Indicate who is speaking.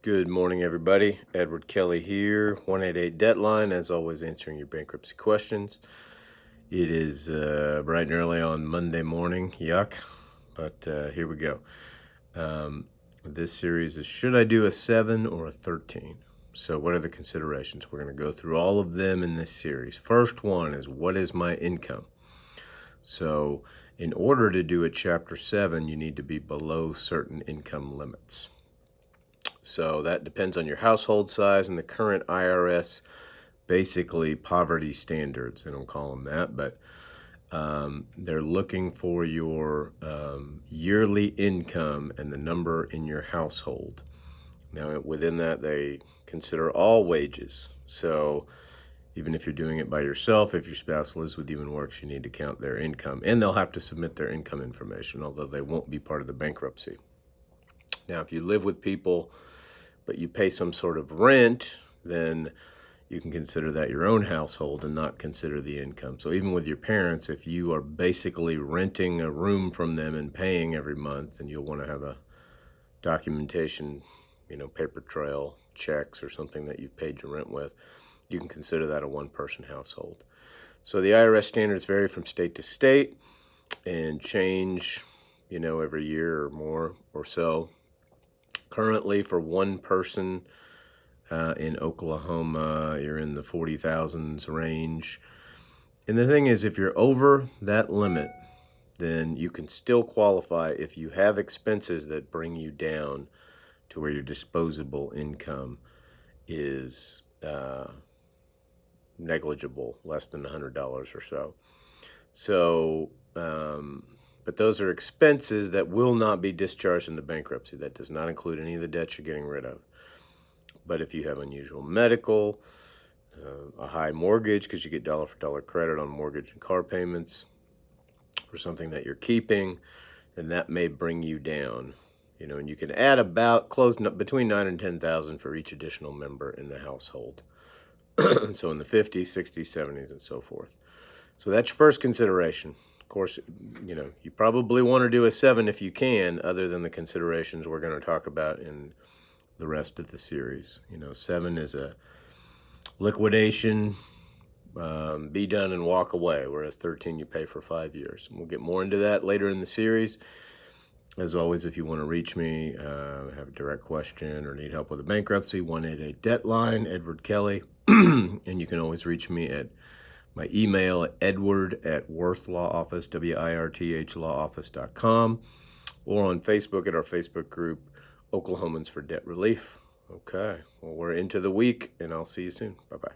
Speaker 1: Good morning, everybody. Edward Kelley here, 188 Deadline, as always, answering your bankruptcy questions. It is bright and early on Monday morning, yuck, but here we go. This series is, should I do a 7 or a 13? So what are the considerations? We're going to go through all of them in this series. First one is, what is my income? So in order to do a Chapter 7, you need to be below certain income limits. So that depends on your household size and the current IRS, basically poverty standards. They don't call them that, but they're looking for your yearly income and the number in your household. Now, within that, they consider all wages. So even if you're doing it by yourself, if your spouse lives with you and works, you need to count their income. And they'll have to submit their income information, although they won't be part of the bankruptcy. Now, if you live with people but you pay some sort of rent, then you can consider that your own household and not consider the income. So even with your parents, if you are basically renting a room from them and paying every month, then you'll want to have a documentation, paper trail, checks, or something that you've paid your rent with. You can consider that a one-person household. So the IRS standards vary from state to state and change, every year or more or so. Currently, for one person in Oklahoma, you're in the 40,000s range. And the thing is, if you're over that limit, then you can still qualify if you have expenses that bring you down to where your disposable income is negligible, less than $100 or so. So, but those are expenses that will not be discharged in the bankruptcy. That does not include any of the debts you're getting rid of. But if you have unusual medical, a high mortgage because you get dollar for dollar credit on mortgage and car payments, or something that you're keeping, then that may bring you down. And you can add about between 9 and 10,000 for each additional member in the household. So in the 50s, 60s, 70s, and so forth. So that's your first consideration. Of course, you probably want to do a 7 if you can, other than the considerations we're going to talk about in the rest of the series. 7 is a liquidation, be done and walk away, whereas 13 you pay for 5 years. And we'll get more into that later in the series. As always, if you want to reach me, have a direct question, or need help with a bankruptcy, 188 Deadline, Edward Kelley. And you can always reach me at my email at edward@wirthlawoffice, wirthlawoffice.com, or on Facebook at our Facebook group, Oklahomans for Debt Relief. Okay, well, we're into the week, and I'll see you soon. Bye-bye.